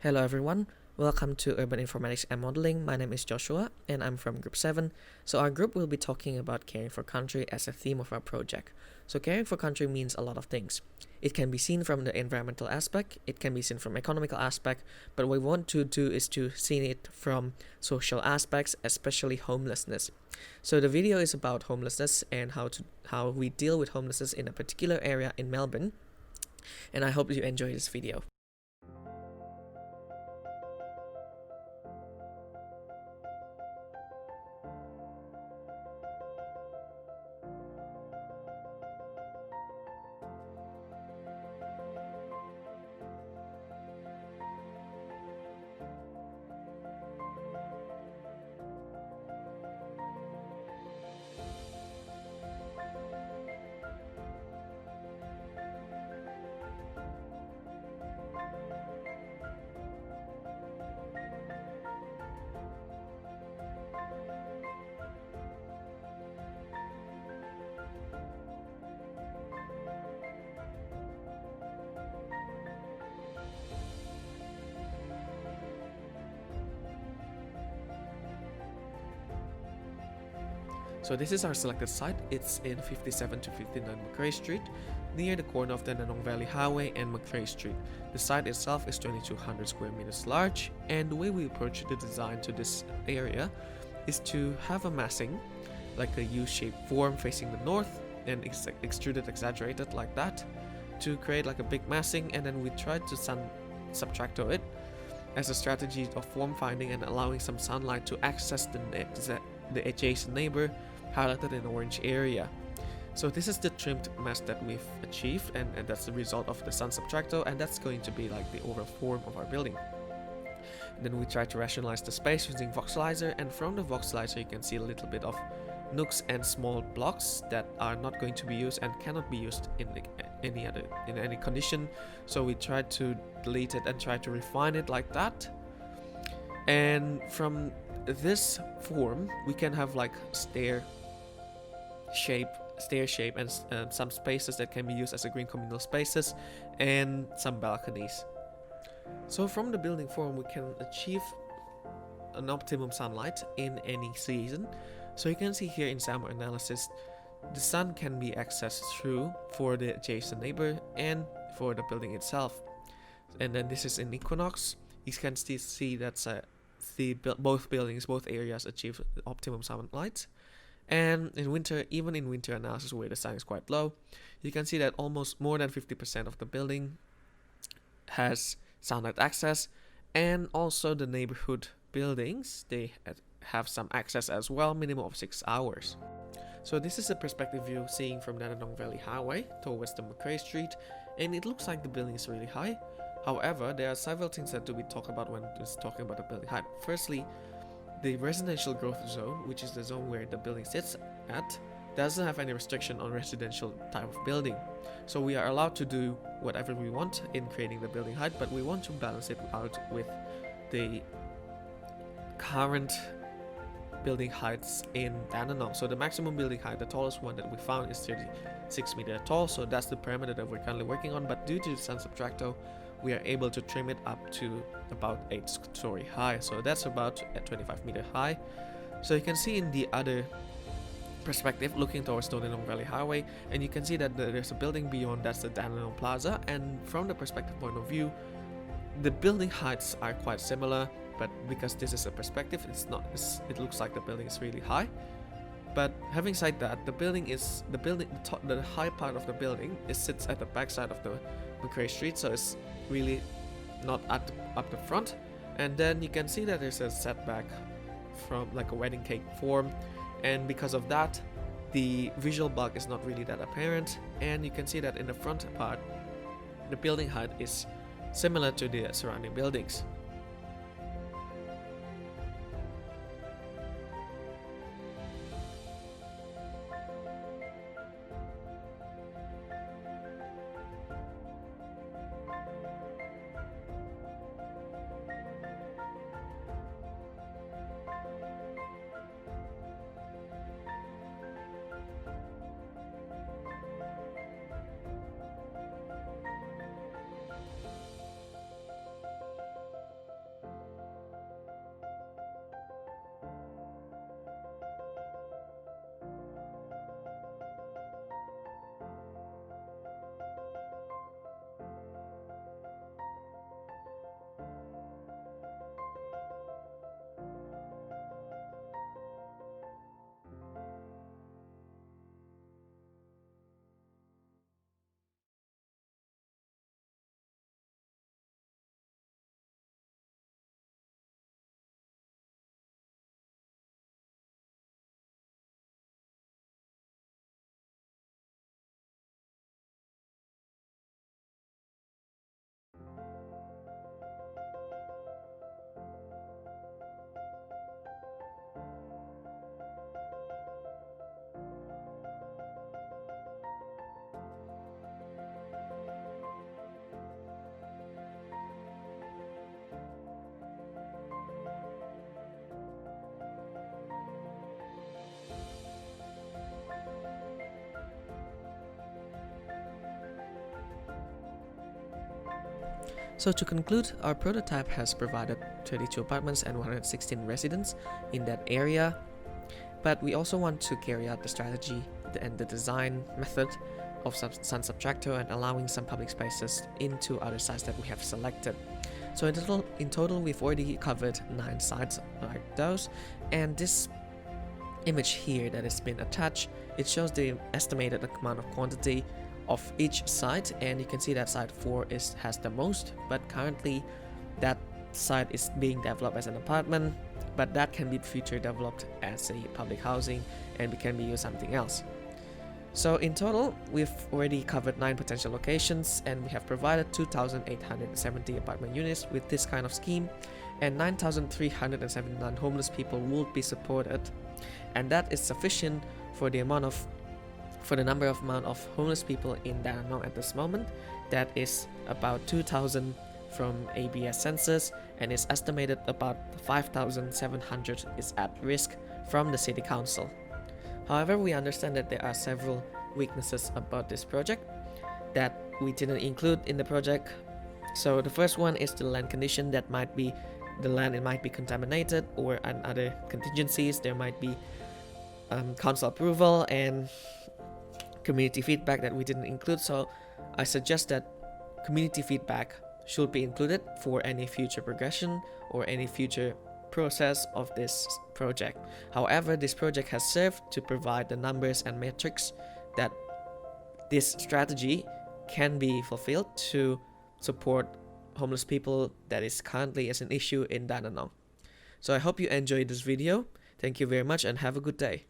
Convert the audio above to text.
Hello everyone, welcome to Urban Informatics and Modeling. My name is Joshua and I'm from Group 7. So our group will be talking about caring for country as a theme of our project. So caring for country means a lot of things. It can be seen from the environmental aspect, it can be seen from economical aspect, but what we want to do is to see it from social aspects, especially homelessness. So the video is about homelessness and how we deal with homelessness in a particular area in Melbourne. And I hope you enjoy this video. So this is our selected site. It's in 57 to 59 Macrae Street, near the corner of the Dandenong Valley Highway and Macrae Street. The site itself is 2200 square meters large, and the way we approach the design to this area is to have a massing, like a U-shaped form facing the north, and extruded, exaggerated like that, to create like a big massing, and then we try to subtracto it as a strategy of form finding and allowing some sunlight to access the adjacent neighbor, highlighted in orange area. So this is the trimmed mesh that we've achieved, and that's the result of the sun subtracto, and that's going to be like the overall form of our building. And then we try to rationalize the space using voxelizer, and from the voxelizer you can see a little bit of nooks and small blocks that are not going to be used and cannot be used in any condition. So we try to delete it and try to refine it like that. And from this form we can have like stair shape and some spaces that can be used as a green communal spaces and some balconies. So from the building form we can achieve an optimum sunlight in any season. So you can see here in summer analysis, the sun can be accessed through for the adjacent neighbor and for the building itself. And then this is in equinox. You can still see that both areas achieve optimum sunlight. And in winter, even in winter analysis where the sun is quite low, you can see that almost more than 50% of the building has sunlight access, and also the neighborhood buildings, they have some access as well, minimum of 6 hours. So this is a perspective view seeing from Dandenong Valley Highway towards the Macrae Street, and it looks like the building is really high. However, there are several things that we talk about when just talking about the building height. Firstly, the residential growth zone, which is the zone where the building sits at, doesn't have any restriction on residential type of building. So we are allowed to do whatever we want in creating the building height, but we want to balance it out with the current building heights in Dandenong. So the maximum building height, the tallest one that we found, is 36 meters tall. So that's the parameter that we're currently working on. But due to the sun subtracto, we are able to trim it up to about 8-story high. So that's about at 25 meter high. So you can see in the other perspective looking towards Dandenong Valley Highway, and you can see that there's a building beyond, that's the Dandenong Plaza, and from the perspective point of view, the building heights are quite similar, but because this is a perspective, it looks like the building is really high. But having said that, the high part of the building sits at the back side of the Macrae Street, so it's really not up the front. And then you can see that there's a setback from like a wedding cake form, and because of that the visual bug is not really that apparent. And you can see that in the front part the building height is similar to the surrounding buildings. So to conclude, our prototype has provided 32 apartments and 116 residents in that area, but we also want to carry out the strategy and the design method of Sun Subtractor and allowing some public spaces into other sites that we have selected. So in total we've already covered 9 sites like those, and this image here that has been attached, it shows the estimated amount of quantity of each site, and you can see that site 4 has the most, but currently that site is being developed as an apartment, but that can be future developed as a public housing and can be used something else. So in total, we've already covered 9 potential locations, and we have provided 2,870 apartment units with this kind of scheme, and 9,379 homeless people will be supported, and that is sufficient for the number of homeless people in Dandenong at this moment. That is about 2,000 from ABS census, and it's estimated about 5,700 is at risk from the city council. However, we understand that there are several weaknesses about this project that we didn't include in the project. So the first one is the land condition. That might be the land, it might be contaminated, or other contingencies. There might be council approval and community feedback that we didn't include. So I suggest that community feedback should be included for any future progression or any future process of this project. However, this project has served to provide the numbers and metrics that this strategy can be fulfilled to support homeless people that is currently as an issue in Dandenong. So I hope you enjoyed this video. Thank you very much and have a good day.